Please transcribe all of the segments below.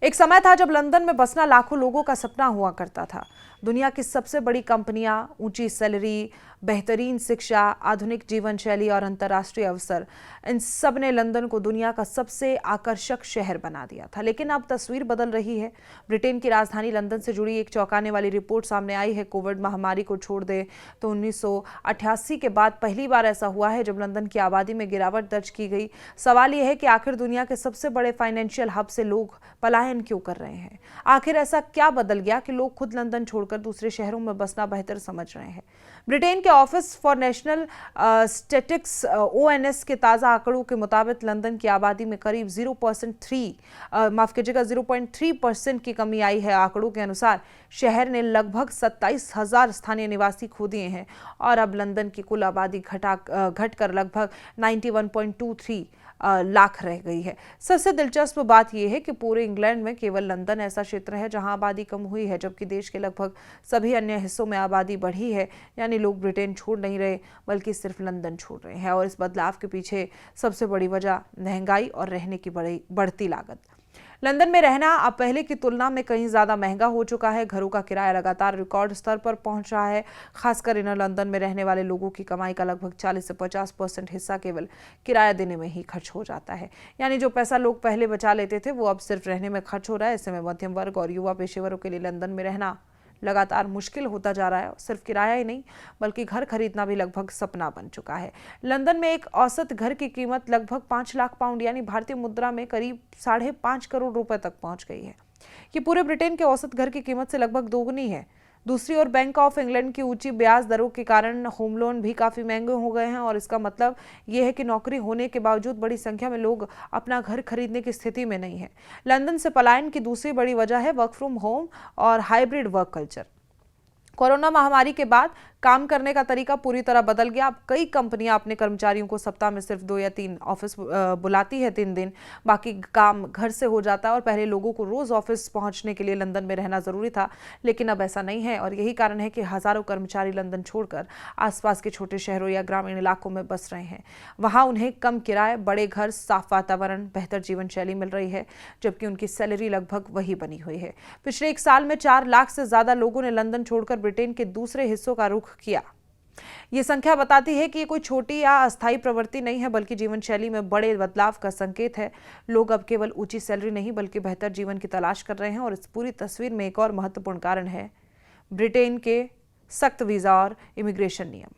एक समय था जब लंदन में बसना लाखों लोगों का सपना हुआ करता था। दुनिया की सबसे बड़ी कंपनियां, ऊंची सैलरी, बेहतरीन शिक्षा, आधुनिक जीवन शैली और अंतर्राष्ट्रीय अवसर, इन सब ने लंदन को दुनिया का सबसे आकर्षक शहर बना दिया था। लेकिन अब तस्वीर बदल रही है। ब्रिटेन की राजधानी लंदन से जुड़ी एक चौंकाने वाली रिपोर्ट सामने आई है। कोविड महामारी को छोड़ दें तो 1988 के बाद पहली बार ऐसा हुआ है जब लंदन की आबादी में गिरावट दर्ज की गई। सवाल यह है कि आखिर दुनिया के सबसे बड़े फाइनेंशियल हब से लोग पलायन क्यों कर रहे हैं? आखिर ऐसा क्या बदल गया कि लोग खुद लंदन छोड़कर दूसरे शहरों में बसना बेहतर समझ रहे हैं? ब्रिटेन के office for national statistics ONS के ताज़ा आंकड़ों के मुताबिक लंदन की आबादी में करीब 0.3% की कमी आई है। आंकड़ों के अनुसार शहर ने लगभग 27,000 स्थानीय निवासी खो दिए हैं और अब लंदन की कुल आबादी घटकर लगभग 91.23 लाख रह गई है। सबसे दिलचस्प बात यह है कि पूरे इंग्लैंड में केवल लंदन ऐसा क्षेत्र है जहां आबादी कम हुई है, जबकि देश के लगभग सभी अन्य हिस्सों में आबादी बढ़ी है। यानी लोग ब्रिटेन छोड़ नहीं रहे बल्कि सिर्फ लंदन छोड़ रहे हैं। और इस बदलाव के पीछे सबसे बड़ी वजह महंगाई और रहने की बढ़ती लागत। लंदन में रहना अब पहले की तुलना में कहीं ज्यादा महंगा हो चुका है। घरों का किराया लगातार रिकॉर्ड स्तर पर पहुंच रहा है। खासकर इन्हें लंदन में रहने वाले लोगों की कमाई का लगभग 40 से 50% हिस्सा केवल किराया देने में ही खर्च हो जाता है। यानी जो पैसा लोग पहले बचा लेते थे वो अब सिर्फ रहने में खर्च हो रहा है। ऐसे में मध्यम वर्ग और युवा पेशेवरों के लिए लंदन में रहना लगातार मुश्किल होता जा रहा है। सिर्फ किराया ही नहीं बल्कि घर खरीदना भी लगभग सपना बन चुका है। लंदन में एक औसत घर की कीमत लगभग 5 लाख पाउंड यानी भारतीय मुद्रा में करीब 5.5 करोड़ रुपए तक पहुंच गई है। ये पूरे ब्रिटेन के औसत घर की कीमत से लगभग दोगुनी है। दूसरी ओर बैंक ऑफ इंग्लैंड की ऊंची ब्याज दरों के कारण होम लोन भी काफी महंगे हो गए हैं और इसका मतलब यह है कि नौकरी होने के बावजूद बड़ी संख्या में लोग अपना घर खरीदने की स्थिति में नहीं है। लंदन से पलायन की दूसरी बड़ी वजह है वर्क फ्रॉम होम और हाइब्रिड वर्क कल्चर। कोरोना महामारी के बाद काम करने का तरीका पूरी तरह बदल गया। अब कई कंपनियां अपने कर्मचारियों को सप्ताह में सिर्फ 2 या 3 ऑफिस बुलाती है, 3 दिन, बाकी काम घर से हो जाता है। और पहले लोगों को रोज ऑफिस पहुंचने के लिए लंदन में रहना जरूरी था, लेकिन अब ऐसा नहीं है। और यही कारण है कि हजारों कर्मचारी लंदन छोड़कर आसपास के छोटे शहरों या ग्रामीण इलाकों में बस रहे हैं। वहां उन्हें कम किराए, बड़े घर, साफ वातावरण, बेहतर जीवन शैली मिल रही है, जबकि उनकी सैलरी लगभग वही बनी हुई है। पिछले 1 साल में 4 लाख से ज्यादा लोगों ने लंदन छोड़कर ब्रिटेन के दूसरे हिस्सों का रुख किया। ये संख्या बताती है कि ये कोई छोटी या अस्थायी प्रवृत्ति नहीं है बल्कि जीवन शैली में बड़े बदलाव का संकेत है। लोग अब केवल ऊंची सैलरी नहीं बल्कि बेहतर जीवन की तलाश कर रहे हैं। और इस पूरी तस्वीर में एक और महत्वपूर्ण कारण है ब्रिटेन के सख्त वीजा और इमिग्रेशन नियम।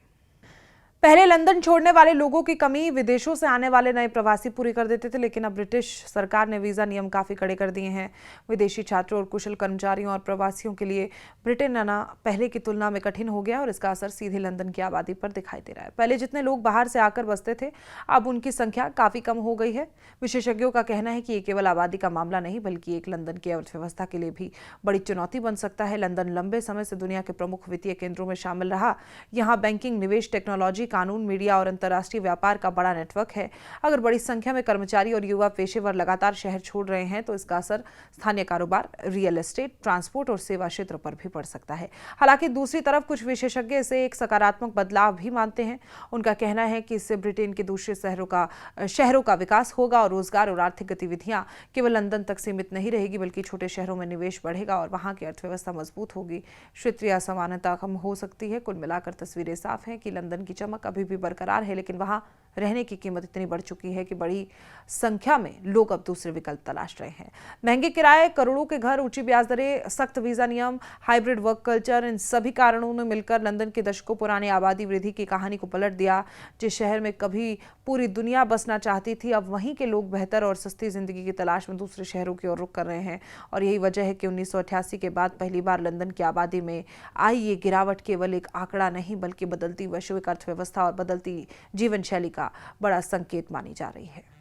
पहले लंदन छोड़ने वाले लोगों की कमी विदेशों से आने वाले नए प्रवासी पूरी कर देते थे, लेकिन अब ब्रिटिश सरकार ने वीजा नियम काफी कड़े कर दिए हैं। विदेशी छात्रों और कुशल कर्मचारियों और प्रवासियों के लिए ब्रिटेन आना पहले की तुलना में कठिन हो गया और इसका असर सीधे लंदन की आबादी पर दिखाई दे रहा है। पहले जितने लोग बाहर से आकर बसते थे अब उनकी संख्या काफी कम हो गई है। विशेषज्ञों का कहना है कि ये केवल आबादी का मामला नहीं बल्कि एक लंदन की अर्थव्यवस्था के लिए भी बड़ी चुनौती बन सकता है। लंदन लंबे समय से दुनिया के प्रमुख वित्तीय केंद्रों में शामिल रहा। यहाँ बैंकिंग, निवेश, टेक्नोलॉजी, कानून, मीडिया और अंतर्राष्ट्रीय व्यापार का बड़ा नेटवर्क है। अगर बड़ी संख्या में कर्मचारी और युवा पेशेवर लगातार शहर छोड़ रहे हैं तो इसका असर स्थानीय कारोबार, रियल एस्टेट, ट्रांसपोर्ट और सेवा क्षेत्र पर भी पड़ सकता है। हालांकि दूसरी तरफ कुछ विशेषज्ञ इसे एक सकारात्मक बदलाव भी मानते हैं। उनका कहना है कि इससे ब्रिटेन के दूसरे शहरों का विकास होगा और रोजगार और आर्थिक गतिविधियां केवल लंदन तक सीमित नहीं रहेगी बल्कि छोटे शहरों में निवेश बढ़ेगा और वहां की अर्थव्यवस्था मजबूत होगी। क्षेत्रीय असमानता कम हो सकती है। कुल मिलाकर तस्वीरें साफ है कि लंदन की चमक अभी भी बरकरार है, लेकिन वहां रहने की कीमत इतनी बढ़ चुकी है कि बड़ी संख्या में लोग अब दूसरे विकल्प तलाश रहे हैं। महंगे किराए, करोड़ों के घर, ऊंची ब्याज दरें, सख्त वीजा नियम, हाइब्रिड वर्क कल्चर, इन सभी कारणों ने मिलकर लंदन के दशकों पुरानी आबादी वृद्धि की कहानी को पलट दिया। जिस शहर में कभी पूरी दुनिया बसना चाहती थी अब वहीं के लोग बेहतर और सस्ती जिंदगी की तलाश में दूसरे शहरों की ओर रुख कर रहे हैं। और यही वजह है कि 1988 के बाद पहली बार लंदन की आबादी में आई ये गिरावट केवल एक आंकड़ा नहीं बल्कि बदलती वैश्विक अर्थव्यवस्था और बदलती जीवन शैली का बड़ा संकेत मानी जा रही है।